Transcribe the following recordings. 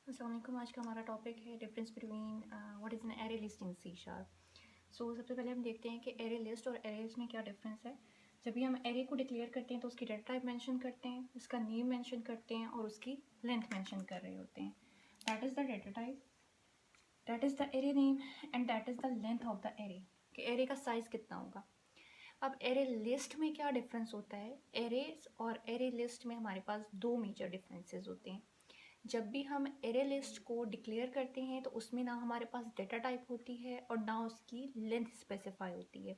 अस्सलाम वालेकुम। आज का हमारा टॉपिक है difference between what is an array list in C sharp. So सबसे पहले हम देखते हैं कि एरे लिस्ट और एरेज में क्या डिफरेंस है। जब भी हम एरे को डिक्लेयर करते हैं तो उसकी डेटा टाइप मेंशन करते हैं, उसका नेम मेंशन करते हैं और उसकी लेंथ मेंशन कर रहे होते हैं। That is the data type, that is the array name and that is the length of the array, कि एरे का साइज़ कितना होगा। अब एरे लिस्ट में क्या डिफरेंस होता है, एरेज और एरे लिस्ट में हमारे पास दो मेजर डिफरेंसेस होते हैं। जब भी हम एरे लिस्ट को डिक्लेयर करते हैं तो उसमें ना हमारे पास डेटा टाइप होती है और ना उसकी लेंथ स्पेसिफाई होती है।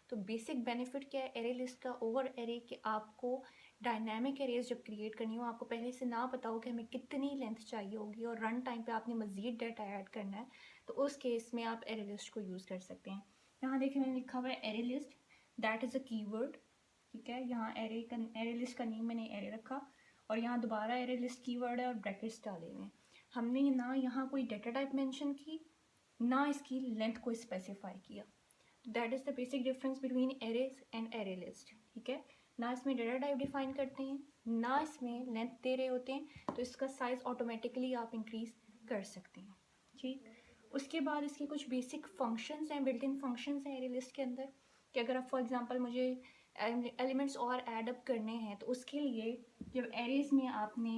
तो बेसिक बेनिफिट क्या है एरे लिस्ट का ओवर एरे, कि आपको डायनामिक एरेज जब क्रिएट करनी हो, आपको पहले से ना पता हो कि हमें कितनी लेंथ चाहिए होगी और रन टाइम पे आपने मज़ीद डाटा ऐड करना है, तो उस केस में आप एरे लिस्ट को यूज़ कर सकते हैं। यहाँ देखिए मैंने लिखा हुआ है array list, that is a keyword. ठीक है, यहाँ एरे लिस्ट का नेम मैंने एरे रखा और यहाँ दोबारा एरे लिस्ट कीवर्ड है और ब्रैकेट्स डाले हुए हैं। हमने ना यहाँ कोई डेटा टाइप मेंशन की, ना इसकी लेंथ को स्पेसिफाई किया। That is the basic difference between arrays and array list. ठीक है, ना इसमें डेटा टाइप डिफाइन करते हैं, ना इसमें लेंथ दे रहे होते हैं, तो इसका साइज़ ऑटोमेटिकली आप इंक्रीज़ कर सकते हैं। ठीक, उसके बाद इसके कुछ बेसिक फंक्शंस हैं, बिल्ट इन फंक्शंस हैं एरे लिस्ट के अंदर, कि अगर आप फॉर एग्जांपल मुझे एलिमेंट्स और ऐड अप करने हैं तो उसके लिए जब एरेज में आपने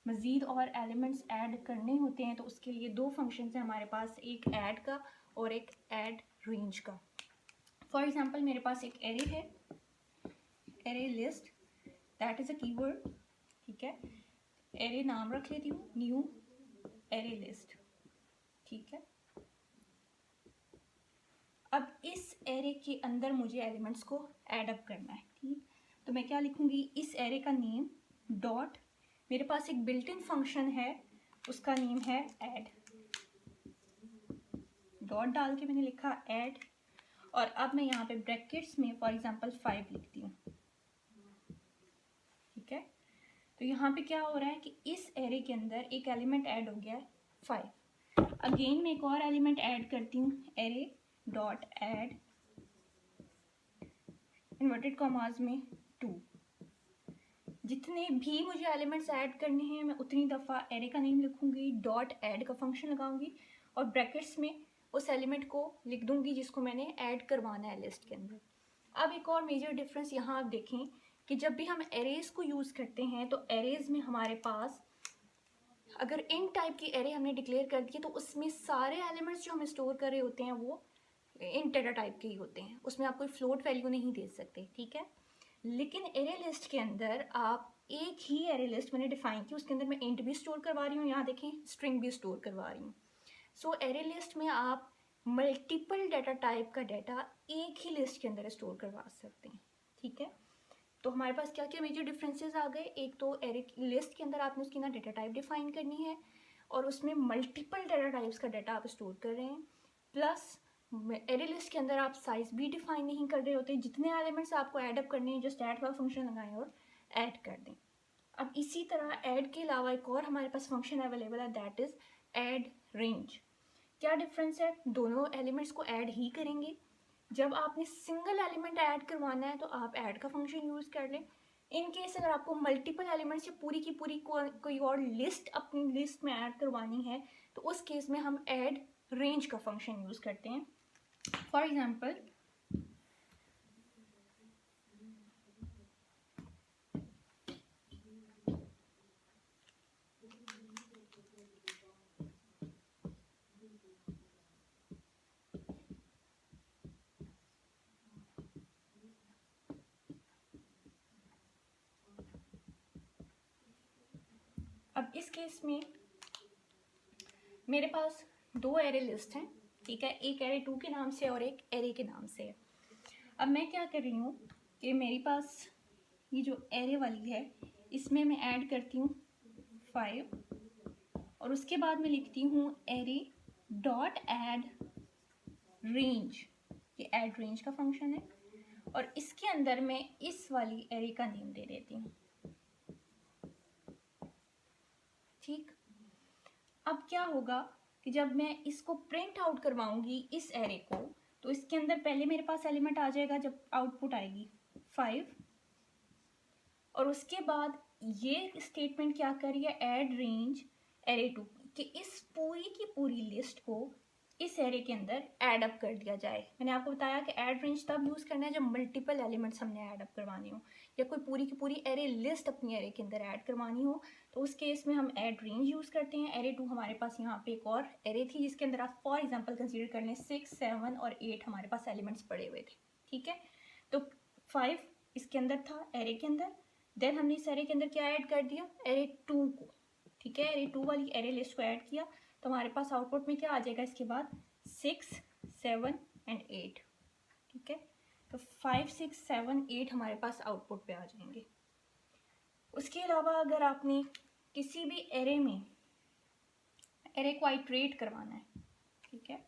मज़ीद और एलिमेंट्स ऐड करने होते हैं तो उसके लिए दो फंक्शंस हैं हमारे पास, एक ऐड का और एक ऐड रेंज का। फॉर एग्जांपल मेरे पास एक एरे है, array list, that is a keyword. ठीक है, एरे नाम रख लेती हूँ न्यू एरे लिस्ट। ठीक है, अब इस एरे के अंदर मुझे एलिमेंट्स को ऐड अप करना है। ठीक, तो मैं क्या लिखूँगी, इस एरे का नेम डॉट, मेरे पास एक बिल्ट इन फंक्शन है उसका नेम है ऐड, डॉट डाल के मैंने लिखा ऐड, और अब मैं यहाँ पे ब्रैकेट्स में फॉर एग्जांपल 5 लिखती हूँ। ठीक है, तो यहाँ पे क्या हो रहा है कि इस एरे के अंदर एक एलिमेंट ऐड हो गया है 5। अगेन मैं एक और एलिमेंट ऐड करती हूँ, array dot add inverted commas में 2। जितने भी मुझे एलिमेंट्स ऐड करने हैं मैं उतनी दफ़ा एरे का नेम लिखूंगी, डॉट ऐड का फंक्शन लगाऊंगी और ब्रैकेट्स में उस एलिमेंट को लिख दूंगी जिसको मैंने ऐड करवाना है लिस्ट के अंदर। अब एक और मेजर डिफरेंस यहाँ आप देखें कि जब भी हम एरेज को यूज़ करते हैं तो एरेज में हमारे पास अगर इन टाइप की एरे हमने डिक्लेयर कर दी है तो उसमें सारे एलिमेंट्स जो हम स्टोर कर रहे होते हैं वो इन डेटा टाइप के ही होते हैं, उसमें आप कोई फ्लोट वैल्यू नहीं दे सकते। ठीक है, लेकिन एरे लिस्ट के अंदर आप एक ही एरे लिस्ट मैंने डिफाइन की, उसके अंदर मैं इंट भी स्टोर करवा रही हूँ, यहाँ देखें स्ट्रिंग भी स्टोर करवा रही हूँ। सो एरे लिस्ट में आप मल्टीपल डाटा टाइप का डाटा एक ही लिस्ट के अंदर स्टोर करवा सकते हैं। ठीक है, तो हमारे पास क्या क्या मेजर डिफरेंसेस आ गए, एक तो एरे लिस्ट के अंदर आपने उसकी ना डेटा टाइप डिफाइन करनी है और उसमें मल्टीपल डाटा टाइप्स का डाटा आप स्टोर कर रहे हैं, प्लस एरे लिस्ट के अंदर आप साइज भी डिफाइन नहीं कर रहे होते, जितने एलिमेंट्स आपको ऐड अप करने हैं जस्ट ऐड का फंक्शन लगाएं और ऐड कर दें। अब इसी तरह ऐड के अलावा एक और हमारे पास फंक्शन अवेलेबल है, दैट इज ऐड रेंज। क्या डिफरेंस है, दोनों एलिमेंट्स को ऐड ही करेंगे। जब आपने सिंगल एलिमेंट ऐड करवाना है तो आप ऐड का फंक्शन यूज़ कर लें। इन केस अगर आपको मल्टीपल एलिमेंट्स से पूरी की पूरी कोई और लिस्ट अपनी लिस्ट में ऐड करवानी है तो उस केस में हम ऐड रेंज का फंक्शन यूज़ करते हैं। फॉर एग्जाम्पल अब इस केस में मेरे पास दो एरे लिस्ट हैं। ठीक है, एक एरे 2 के नाम से और एक एरे के नाम से है। अब मैं क्या कर रही हूँ कि मेरे पास ये जो एरे वाली है इसमें मैं ऐड करती हूँ 5 और उसके बाद मैं लिखती हूँ एरे डॉट ऐड रेंज, ये ऐड रेंज का फंक्शन है और इसके अंदर मैं इस वाली एरे का नेम दे देती हूँ। ठीक, अब क्या होगा कि जब मैं इसको प्रिंट आउट करवाऊंगी इस एरे को तो इसके अंदर पहले मेरे पास एलिमेंट आ जाएगा जब आउटपुट आएगी 5 और उसके बाद ये स्टेटमेंट क्या कर रही है, ऐड रेंज एरे 2। कि इस पूरी की पूरी लिस्ट को इस एरे के अंदर ऐड अप कर दिया जाए। मैंने आपको बताया कि ऐड रेंज तब यूज़ करना है जब मल्टीपल एलिमेंट्स हमने ऐड अप करवाने हो, या कोई पूरी की पूरी एरे लिस्ट अपनी एरे के अंदर ऐड करवानी हो, तो उस केस में हम ऐड रेंज यूज़ करते हैं। एरे 2 हमारे पास यहाँ पे एक और एरे थी जिसके अंदर आप फॉर एग्जाम्पल कंसिडर कर लें 6, 7 और 8 हमारे पास एलिमेंट्स पड़े हुए थे, ठीक है। तो 5 इसके अंदर था एरे के अंदर, देन हमने इस एरे के अंदर क्या ऐड कर दिया, एरे 2 को, ठीक है। एरे 2 वाली एरे लिस्ट को ऐड किया तो हमारे पास आउटपुट में क्या आ जाएगा इसके बाद 6, 7 एंड 8, ठीक है। तो 5, 6, 7, 8 हमारे पास आउटपुट पे आ जाएंगे। उसके अलावा अगर आपने किसी भी एरे में एरे को आइट्रेट करवाना है, ठीक है,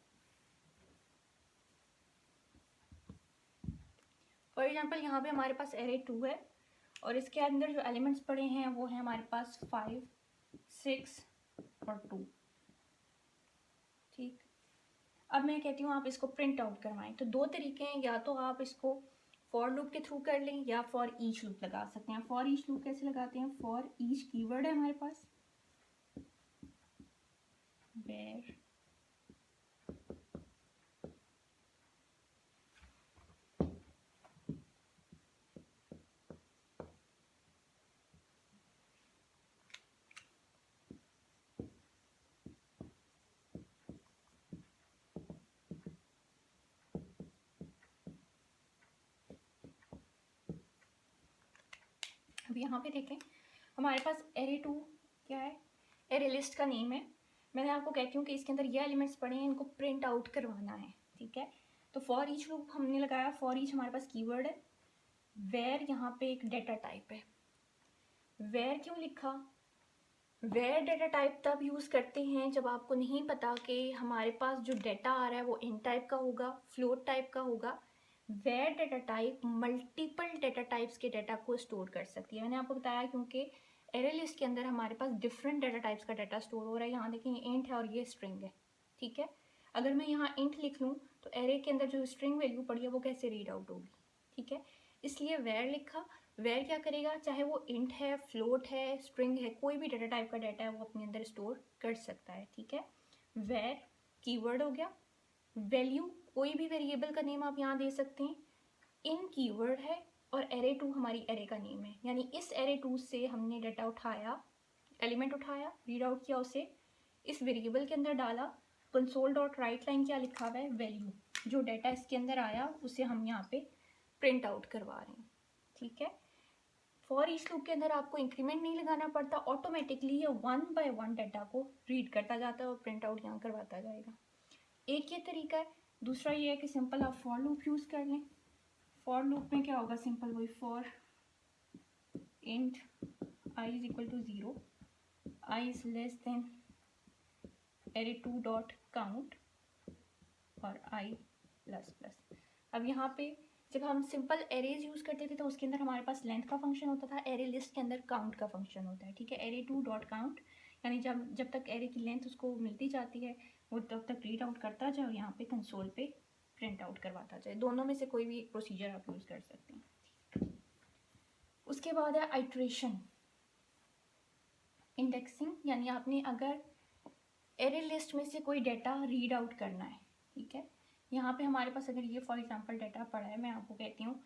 फॉर एग्जाम्पल यहाँ पे हमारे पास एरे 2 है और इसके अंदर जो एलिमेंट्स पड़े हैं वो है हमारे पास 5, 6 और 2, ठीक। अब मैं कहती हूँ आप इसको प्रिंट आउट करवाएं, तो दो तरीके हैं, या तो आप इसको फॉर लूप के थ्रू कर लें या फॉर ईच लूप लगा सकते हैं। फॉर ईच लूप कैसे लगाते हैं, फॉर ईच कीवर्ड है हमारे पास, वेयर अब यहाँ पे देखें हमारे पास एरे 2 क्या है, एरे लिस्ट का नेम है। मैंने आपको कहती हूँ कि इसके अंदर ये एलिमेंट्स पड़े हैं, इनको प्रिंट आउट करवाना है, ठीक है। तो फॉर ईच लूप हमने लगाया, फॉर ईच हमारे पास कीवर्ड है, वेयर यहाँ पे एक डेटा टाइप है। वेयर क्यों लिखा, वेयर डेटा टाइप तब यूज़ करते हैं जब आपको नहीं पता कि हमारे पास जो डेटा आ रहा है वो इन टाइप का होगा, फ्लोट टाइप का होगा। Where data type multiple data types के डेटा को स्टोर कर सकती है। मैंने आपको बताया क्योंकि एरे लिस्ट के अंदर हमारे पास डिफरेंट डेटा टाइप्स का डाटा स्टोर हो रहा है। यहाँ देखिए इंट है और ये स्ट्रिंग है, ठीक है। अगर मैं यहाँ इंट लिख लूँ तो एरे के अंदर जो स्ट्रिंग वैल्यू पड़ी है वो कैसे रीड आउट होगी, ठीक है। इसलिए वेयर लिखा। वेयर क्या करेगा, चाहे वो इंट है, फ्लोट है, स्ट्रिंग है, कोई भी डेटा टाइप का डाटा है वो अपने अंदर स्टोर कर सकता है, ठीक है। वेयर कीवर्ड हो गया। वैल्यू कोई भी वेरिएबल का नेम आप यहाँ दे सकते हैं। इन कीवर्ड है और एरे 2 हमारी एरे का नेम है, यानी इस एरे 2 से हमने डाटा उठाया, एलिमेंट उठाया, रीड आउट किया, उसे इस वेरिएबल के अंदर डाला। कंसोल डॉट राइट लाइन क्या लिखा हुआ है, वैल्यू, जो डाटा इसके अंदर आया उसे हम यहाँ पे प्रिंट आउट करवा रहे हैं, ठीक है। फॉर ईच लूप के अंदर आपको इंक्रीमेंट नहीं लगाना पड़ता, ऑटोमेटिकली ये 1 बाय 1 डाटा को रीड करता जाता है और प्रिंट आउट यहाँ करवाता जाएगा। एक ये तरीका है। दूसरा ये है कि सिंपल आप फॉर लूप यूज़ कर लें। फॉर लूप में क्या होगा, सिंपल वही for int i is equal to 0, i is less than array 2 dot count और आई प्लस प्लस। अब यहाँ पे जब हम सिंपल एरेज यूज़ करते थे तो उसके अंदर हमारे पास लेंथ का फंक्शन होता था, एरे लिस्ट के अंदर काउंट का फंक्शन होता है, ठीक है। एरे 2 डॉट काउंट, यानी जब तक एरे की लेंथ उसको मिलती जाती है वो तब तक रीड आउट करता जाए और यहाँ पे कंसोल पे प्रिंट आउट करवाता जाए। दोनों में से कोई भी प्रोसीजर आप यूज़ कर सकते हैं। उसके बाद है आइट्रेशन, इंडेक्सिंग, यानी आपने अगर एरे लिस्ट में से कोई डाटा रीड आउट करना है, ठीक है। यहाँ पे हमारे पास अगर ये फॉर एग्जांपल डाटा पड़ा है, मैं आपको कहती हूँ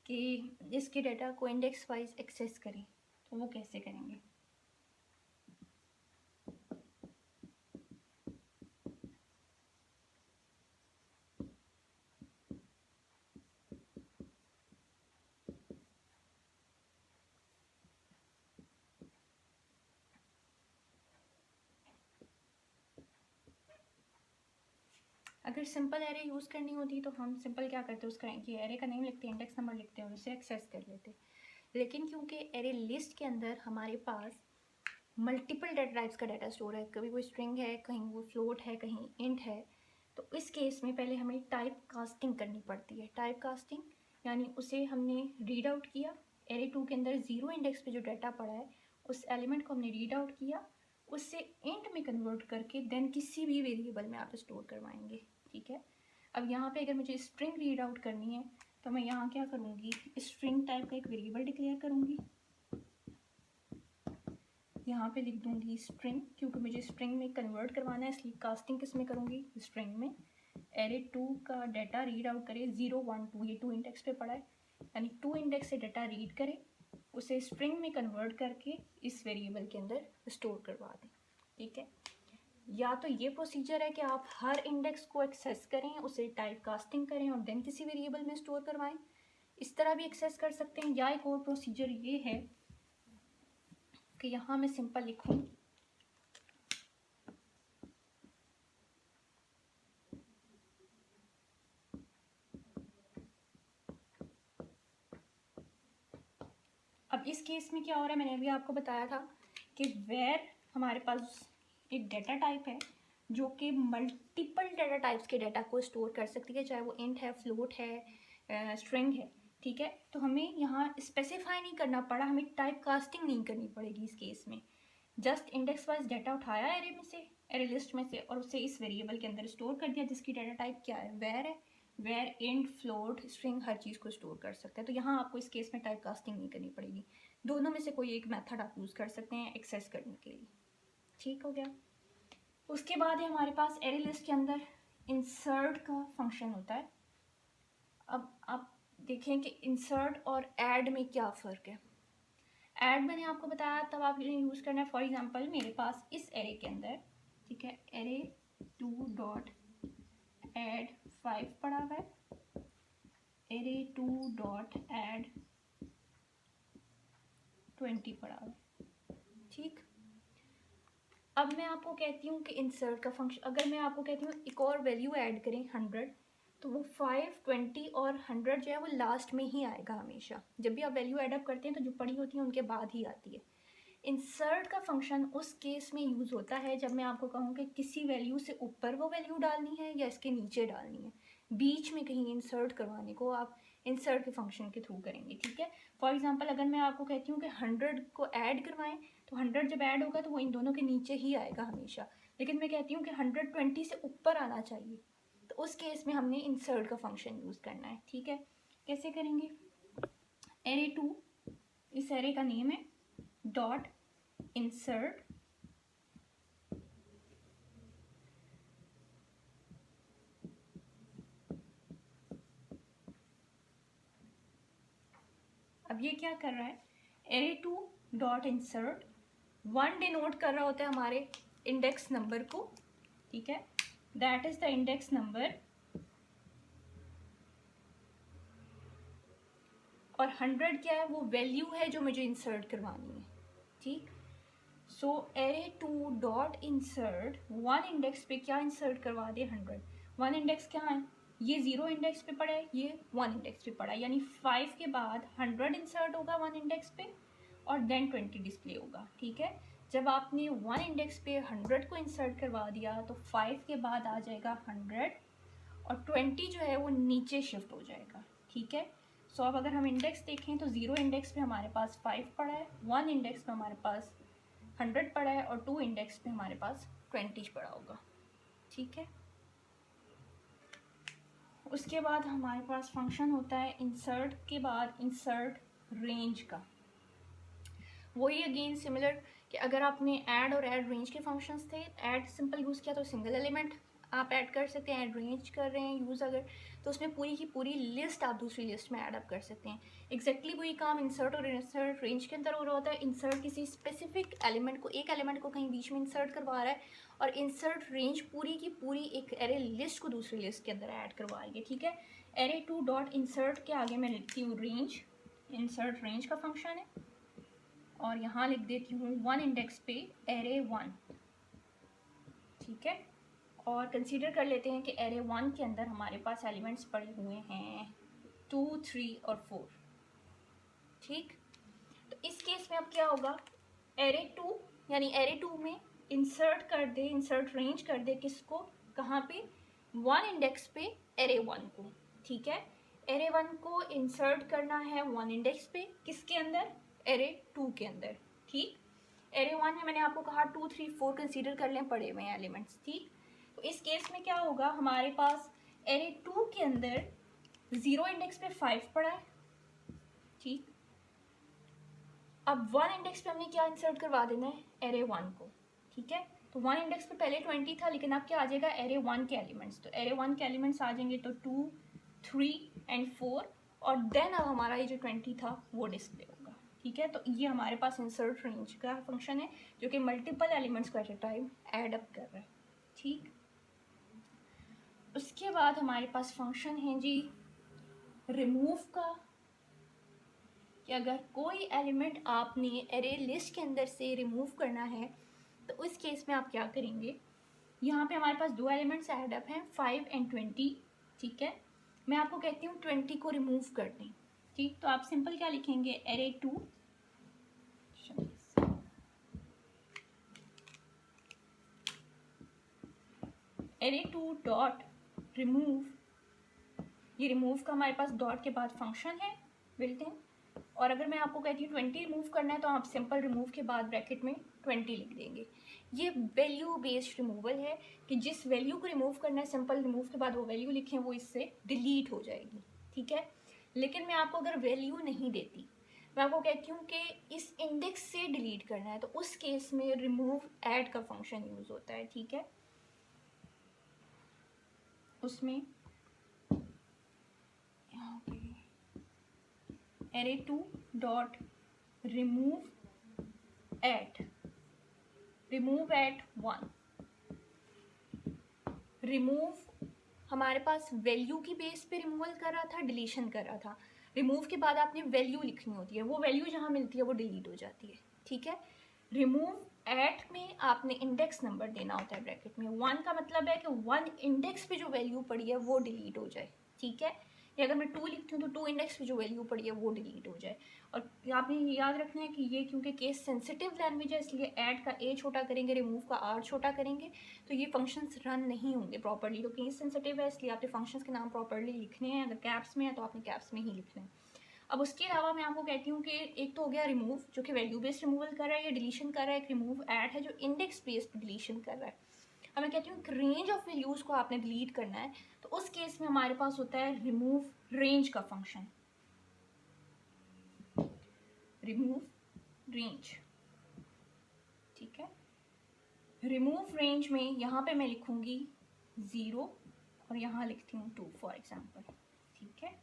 कि इसके डाटा को इंडेक्स वाइज एक्सेस करें, तो वो कैसे करेंगे। अगर सिंपल एरे यूज़ करनी होती तो हम सिंपल क्या करते उसका कि एरे का नेम लिखते हैं, इंडेक्स नंबर लिखते हैं और उसे एक्सेस कर लेते। लेकिन क्योंकि एरे लिस्ट के अंदर हमारे पास मल्टीपल डेटा टाइप्स का डाटा स्टोर है, कभी कोई स्ट्रिंग है, कहीं वो फ्लोट है, कहीं इंट है, तो इस केस में पहले हमें टाइप कास्टिंग करनी पड़ती है। टाइप कास्टिंग यानी उसे हमने रीड आउट किया, एरे 2 के अंदर 0 इंडेक्स पे जो डाटा पड़ा है उस एलिमेंट को हमने रीड आउट किया, उससे इंट में कन्वर्ट करके देन किसी भी वेरिएबल में आप स्टोर करवाएंगे, ठीक है। अब यहाँ पे अगर मुझे स्ट्रिंग रीड आउट करनी है तो मैं यहाँ क्या करूँगी, स्ट्रिंग टाइप का एक वेरिएबल डिक्लेयर करूँगी, यहाँ पे लिख दूँगी स्ट्रिंग, क्योंकि मुझे स्ट्रिंग में कन्वर्ट करवाना है, इसलिए कास्टिंग किस में करूँगी, स्ट्रिंग में। एरे 2 का डाटा रीड आउट करे 0 1 2, ये 2 इंडेक्स पे पड़ा है, यानी 2 इंडेक्स से डाटा रीड करे, उसे स्ट्रिंग में कन्वर्ट करके इस वेरिएबल के अंदर स्टोर करवा दें। ठीक है, या तो ये प्रोसीजर है कि आप हर इंडेक्स को एक्सेस करें, उसे टाइप कास्टिंग करें और देन किसी वेरिएबल में स्टोर करवाएं, इस तरह भी एक्सेस कर सकते हैं। या एक और प्रोसीजर ये है कि यहाँ मैं सिंपल लिखूँ अब इस केस में क्या हो रहा है, मैंने अभी आपको बताया था कि वेयर हमारे पास एक डाटा टाइप है जो कि मल्टीपल डाटा टाइप्स के डाटा को स्टोर कर सकती है, चाहे वो इंट है, फ्लोट है, स्ट्रिंग है। ठीक है, तो हमें यहाँ स्पेसिफाई नहीं करना पड़ा, हमें टाइप कास्टिंग नहीं करनी पड़ेगी इस केस में। जस्ट इंडेक्स वाइज डाटा उठाया एरे में से, एरे लिस्ट में से, और उसे इस वेरिएबल के अंदर स्टोर कर दिया जिसकी डाटा टाइप क्या है, वेयर है। वेयर इंट, फ्लोट, स्ट्रिंग हर चीज़ को स्टोर कर सकता है। तो यहाँ आपको इस केस में टाइप कास्टिंग नहीं करनी पड़ेगी, दोनों में से कोई एक मेथड आप यूज़ कर सकते हैं एक्सेस करने के लिए। ठीक हो गया। उसके बाद है हमारे पास एरे लिस्ट के अंदर इंसर्ट का फंक्शन होता है। अब आप देखें कि इंसर्ट और ऐड में क्या फ़र्क है। ऐड मैंने आपको बताया तब आप इन्हें यूज़ करना है। फॉर एग्जांपल मेरे पास इस एरे के अंदर, ठीक है, एरे 2 डॉट ऐड 5 पड़ा हुआ है, एरे 2 डॉट ऐड 20 पड़ा हुआ है। ठीक, अब मैं आपको कहती हूँ कि इंसर्ट का फंक्शन, अगर मैं आपको कहती हूँ एक और वैल्यू ऐड करें 100, तो वो 5, 20 और 100 जो है वो लास्ट में ही आएगा हमेशा। जब भी आप वैल्यू ऐड अप करते हैं तो जो पड़ी होती है उनके बाद ही आती है। इंसर्ट का फंक्शन उस केस में यूज़ होता है जब मैं आपको कहूँ कि किसी वैल्यू से ऊपर वो वैल्यू डालनी है या इसके नीचे डालनी है, बीच में कहीं इंसर्ट करवाने को आप इंसर्ट के फंक्शन के थ्रू करेंगे। ठीक है, फॉर एग्जांपल अगर मैं आपको कहती हूँ कि 100 को ऐड करवाएं, तो 100 जब ऐड होगा तो वो इन दोनों के नीचे ही आएगा हमेशा। लेकिन मैं कहती हूँ कि 120 से ऊपर आना चाहिए, तो उस केस में हमने इंसर्ट का फंक्शन यूज़ करना है। ठीक है, कैसे करेंगे, एरे 2 इस एरे का नेम है, डॉट इंसर्ट अब ये क्या कर रहा है, एरे 2 डॉट इंसर्ट 1 डिनोट कर रहा होता है हमारे इंडेक्स नंबर को। ठीक है, that is the index number, और 100 क्या है, वो वैल्यू है जो मुझे इंसर्ट करवानी है। ठीक, सो एरे 2 डॉट इंसर्ट 1 इंडेक्स पे क्या इंसर्ट करवा दे, 100। 1 इंडेक्स क्या है, ये 0 इंडेक्स पे पड़ा है, ये 1 इंडेक्स पे पड़ा है, यानी 5 के बाद 100 इंसर्ट होगा 1 इंडेक्स पे और देन 20 डिस्प्ले होगा। ठीक है, जब आपने 1 इंडेक्स पे 100 को इंसर्ट करवा दिया तो 5 के बाद आ जाएगा 100 और 20 जो है वो नीचे शिफ्ट हो जाएगा। ठीक है, सो अब अगर हम इंडेक्स देखें तो 0 इंडेक्स पे हमारे पास 5 पड़ा है, 1 इंडेक्स पे हमारे पास 100 पड़ा है और 2 इंडेक्स पे हमारे पास 20 पड़ा होगा। ठीक है, उसके बाद हमारे पास फंक्शन होता है इंसर्ट के बाद इंसर्ट रेंज का। वही अगेन सिमिलर कि अगर आपने ऐड और ऐड रेंज के फंक्शंस थे, ऐड सिंपल यूज़ किया तो सिंगल एलिमेंट आप ऐड कर सकते हैं, ऐड रेंज कर रहे हैं यूज़ अगर, तो उसमें पूरी की पूरी लिस्ट आप दूसरी लिस्ट में ऐड अप कर सकते हैं। एग्जैक्टली वही काम इंसर्ट और इंसर्ट रेंज के अंदर हो रहा होता है। इंसर्ट किसी स्पेसिफिक एलिमेंट को, एक एलिमेंट को कहीं बीच में इंसर्ट करवा रहा है, और इंसर्ट रेंज पूरी की पूरी एक एरे लिस्ट को दूसरी लिस्ट के अंदर ऐड करवा रही है। ठीक है, एरे 2 डॉट इंसर्ट के आगे मैं लिखती हूँ रेंज, इंसर्ट रेंज का फंक्शन है, और यहाँ लिख देती हूँ 1 इंडेक्स पे एरे 1। ठीक है, और कंसीडर कर लेते हैं कि एरे 1 के अंदर हमारे पास एलिमेंट्स पड़े हुए हैं 2, 3 और 4। ठीक, तो इस केस में अब क्या होगा, एरे 2 यानी एरे 2 में इंसर्ट कर दे, इंसर्ट रेंज कर दे किसको, कहाँ पे, 1 इंडेक्स पे एरे 1 को। ठीक है, एरे 1 को इंसर्ट करना है 1 इंडेक्स पे, किसके अंदर, एरे 2 के अंदर। ठीक, एरे 1 में मैंने आपको कहा 2, 3, 4 कंसीडर कर लें पड़े हुए हैं एलिमेंट्स। ठीक, तो इस केस में क्या होगा, हमारे पास एरे 2 के अंदर 0 इंडेक्स पे 5 पड़ा है। ठीक, अब 1 इंडेक्स पे हमने क्या इंसर्ट करवा देना है, एरे 1 को, ठीक है। तो 1 इंडेक्स पे पहले 20 था, लेकिन अब क्या आ जाएगा, एरे 1 के एलिमेंट्स। तो एरे 1 के एलिमेंट्स आ जाएंगे तो 2, 3 एंड 4, और देन अब हमारा ये जो 20 था वो डिस्प्ले होगा, ठीक है। तो ये हमारे पास इंसर्ट रेंज का फंक्शन है जो कि मल्टीपल एलिमेंट्स को at a time add up कर रहा है, ठीक। उसके बाद हमारे पास फंक्शन है जी रिमूव का, कि अगर कोई एलिमेंट आपने एरे लिस्ट के अंदर से रिमूव करना है तो उस केस में आप क्या करेंगे। यहाँ पे हमारे पास दो एलिमेंट्स ऐड अप हैं 5 एंड 20, ठीक है। मैं आपको कहती हूँ 20 को रिमूव कर दें, ठीक। तो आप सिंपल क्या लिखेंगे, एरे 2 डॉट रिमूव, ये रिमूव का हमारे पास डॉट के बाद फंक्शन है बिल्ट इन। और अगर मैं आपको कहती हूँ 20 रिमूव करना है तो आप सिंपल रिमूव के बाद ब्रैकेट में 20 लिख देंगे। ये वैल्यू बेस्ड रिमूवल है कि जिस वैल्यू को रिमूव करना है सिंपल रिमूव के बाद वो वैल्यू लिखें, वो इससे डिलीट हो जाएगी, ठीक है। लेकिन मैं आपको अगर वैल्यू नहीं देती, मैं आपको कहती हूँ कि इस इंडेक्स से डिलीट करना है, तो उस केस में रिमूव ऐड का फंक्शन यूज़ होता है, ठीक है। उसमें array 2 dot remove at 1, remove हमारे पास वैल्यू की बेस पे रिमूवल कर रहा था, डिलीशन कर रहा था। रिमूव के बाद आपने वैल्यू लिखनी होती है, वो वैल्यू जहाँ मिलती है वो डिलीट हो जाती है, ठीक है। रिमूव एट में आपने इंडेक्स नंबर देना होता है ब्रैकेट में। 1 का मतलब है कि 1 इंडेक्स पे जो वैल्यू पड़ी है वो डिलीट हो जाए, ठीक है। या अगर मैं 2 लिखती हूँ तो 2 इंडेक्स पे जो वैल्यू पड़ी है वो डिलीट हो जाए। और आपने याद रखना है कि ये क्योंकि केस सेंसिटिव लैंग्वेज है, इसलिए ऐड का ए छोटा करेंगे, रिमूव का आर छोटा करेंगे, तो ये फंक्शंस रन नहीं होंगे प्रॉपर्ली। तो केस सेंसिटिव है इसलिए आपने फंक्शंस के नाम प्रॉपर्ली लिखने हैं। अगर कैप्स में है तो आपने कैप्स में ही लिखना है। अब उसके अलावा मैं आपको कहती हूँ कि एक तो हो गया रिमूव जो कि वैल्यू बेस्ड रिमूवल कर रहा है या डिलीशन कर रहा है, एक रिमूव ऐड है जो इंडेक्स बेस्ड डिलीशन कर रहा है। अब मैं कहती हूँ रेंज ऑफ वैल्यूज़ को आपने डिलीट करना है, तो उस केस में हमारे पास होता है रिमूव रेंज का फंक्शन, रिमूव रेंज, ठीक है। रिमूव रेंज में यहाँ पे मैं लिखूंगी 0 और यहाँ लिखती हूँ 2 फॉर एग्जाम्पल, ठीक है।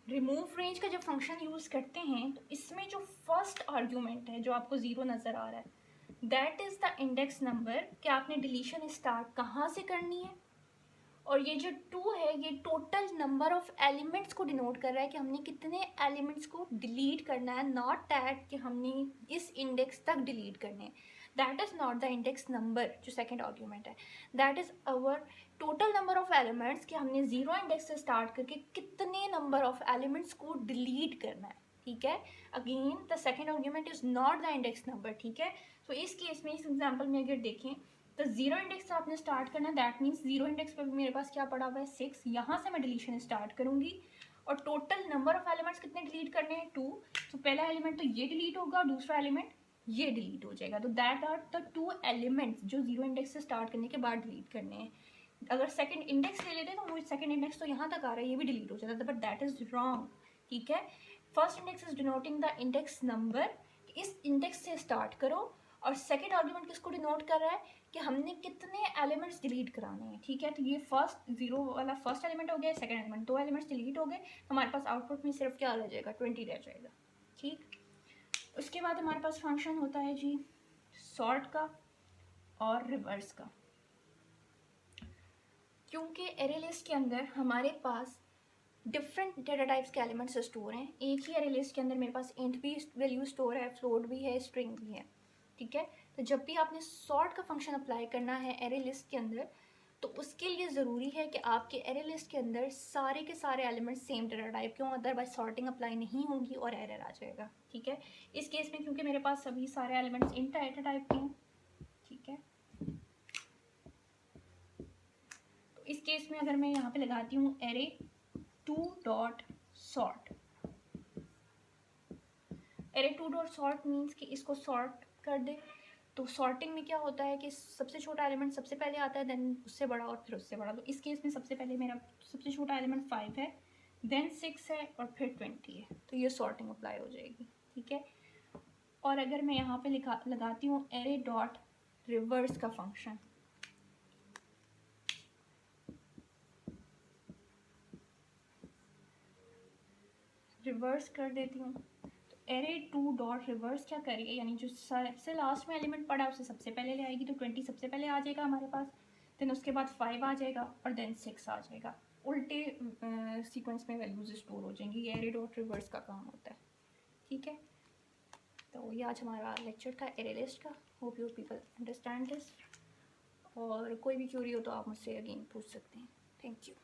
रिमूव रेंज का जब फंक्शन यूज़ करते हैं तो इसमें जो फर्स्ट आर्ग्यूमेंट है जो आपको 0 नज़र आ रहा है, that is the index number कि आपने डिलीशन स्टार्ट कहाँ से करनी है। और ये जो 2 है ये टोटल नंबर ऑफ एलिमेंट्स को डिनोट कर रहा है कि हमने कितने एलिमेंट्स को डिलीट करना है, नॉट दैट कि हमने इस इंडेक्स तक डिलीट करने हैं। That is not the index number जो सेकंड आर्ग्यूमेंट है, that is our total number of elements कि हमने 0 इंडेक्स से स्टार्ट करके कितने नंबर ऑफ एलिमेंट्स को डिलीट करना है, ठीक है। Again the second argument is not the index number, ठीक है। तो इस केस में, इस एग्जाम्पल में अगर देखें तो 0 इंडेक्स से आपने स्टार्ट करना है, दैट मीन्स 0 इंडेक्स पे मेरे पास क्या पड़ा हुआ है 6, यहाँ से मैं डिलीशन स्टार्ट करूँगी। और टोटल नंबर ऑफ एलिमेंट्स कितने डिलीट करने हैं 2, तो पहला एलिमेंट तो ये डिलीट होगा और दूसरा एलिमेंट ये डिलीट हो जाएगा। तो दैट आर द 2 एलिमेंट्स जो 0 इंडेक्स से स्टार्ट करने के बाद डिलीट करने हैं। अगर सेकंड इंडेक्स ले लेते तो वो सेकंड इंडेक्स तो यहाँ तक आ रहा है, ये भी डिलीट हो जाता था, बट दैट इज रॉन्ग, ठीक है। First index is denoting the index number, इस इंडेक्स से स्टार्ट करो। और सेकंड आर्ग्यूमेंट किसको डिनोट कर रहा है कि हमने कितने एलिमेंट्स डिलीट कराने हैं, ठीक है। तो ये फर्स्ट 0 वाला फर्स्ट एलिमेंट हो गया, सेकंड एलिमेंट, 2 एलिमेंट्स डिलीट हो गए, हमारे पास आउटपुट में सिर्फ क्या रह जाएगा 20 रह जाएगा, ठीक। उसके बाद हमारे पास फंक्शन होता है जी सॉर्ट का और रिवर्स का। क्योंकि एरे लिस्ट के अंदर हमारे पास डिफरेंट डेटा टाइप्स के एलिमेंट्स स्टोर हैं, एक ही एरे लिस्ट के अंदर मेरे पास इंट भी वैल्यू स्टोर है, फ्लोट भी है, स्ट्रिंग भी है, ठीक है। तो जब भी आपने सॉर्ट का फंक्शन अप्लाई करना है एरे लिस्ट के अंदर, तो उसके लिए ज़रूरी है कि आपके एरे लिस्ट के अंदर सारे के सारे एलिमेंट्स सेम डेटा टाइप के हों, अदरवाइज सॉर्टिंग अप्लाई नहीं होगी और एरर आ जाएगा, ठीक है। इस केस में क्योंकि मेरे पास सभी सारे एलिमेंट्स इंट डेटा टाइप के हैं, ठीक है, तो इस केस में अगर मैं यहाँ पे लगाती हूँ array 2 dot sort, array 2 dot sort means कि इसको सॉर्ट कर दे, तो सॉर्टिंग में क्या होता है कि सबसे छोटा एलिमेंट सबसे पहले आता है, देन उससे बड़ा और फिर उससे बड़ा। तो इस केस में सबसे पहले मेरा सबसे छोटा एलिमेंट 5 है, देन 6 है और फिर 20 है, तो ये सॉर्टिंग अप्लाई हो जाएगी, ठीक है। और अगर मैं यहाँ पे लगाती हूँ एरे डॉट रिवर्स का फंक्शन, रिवर्स कर देती हूँ, तो एरे 2 डॉट रिवर्स क्या करेगी, यानी जो सबसे लास्ट में एलिमेंट पड़ा है उसे सबसे पहले ले आएगी, तो 20 सबसे पहले आ जाएगा हमारे पास, देन उसके बाद 5 आ जाएगा और देन 6 आ जाएगा। उल्टे सीक्वेंस में वैल्यूज स्टोर हो जाएंगी। ये एरे डॉट रिवर्स का काम होता है, ठीक है। तो ये आज हमारा लेक्चर था एरे लिस्ट का। Hope you people understand this, और कोई भी क्यूरी हो तो आप मुझसे अगेन पूछ सकते हैं। Thank you.